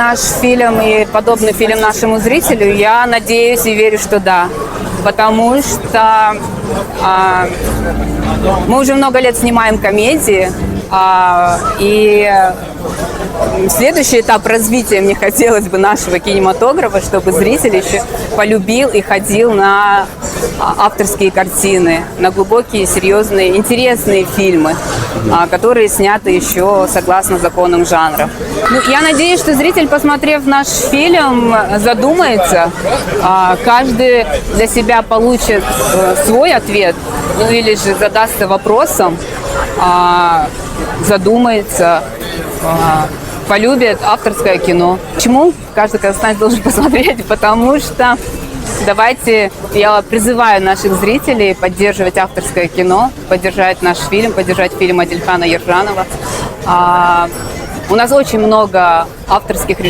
Наш фильм и подобный фильм нашему зрителю, я надеюсь и верю, что да. Потому что мы уже много лет снимаем комедии, и следующий этап развития мне хотелось бы нашего кинематографа, чтобы зритель еще полюбил и ходил на авторские картины, на глубокие, серьезные, интересные фильмы, которые сняты еще согласно законам жанра. Я надеюсь, что зритель, посмотрев наш фильм, задумается, каждый для себя получит свой ответ, или же задастся вопросом, задумается, полюбит авторское кино. Почему каждый казахстанец должен посмотреть? Потому что я призываю наших зрителей поддерживать авторское кино, поддержать наш фильм, поддержать фильм Адильхана Ержанова. У нас очень много авторских режиссеров.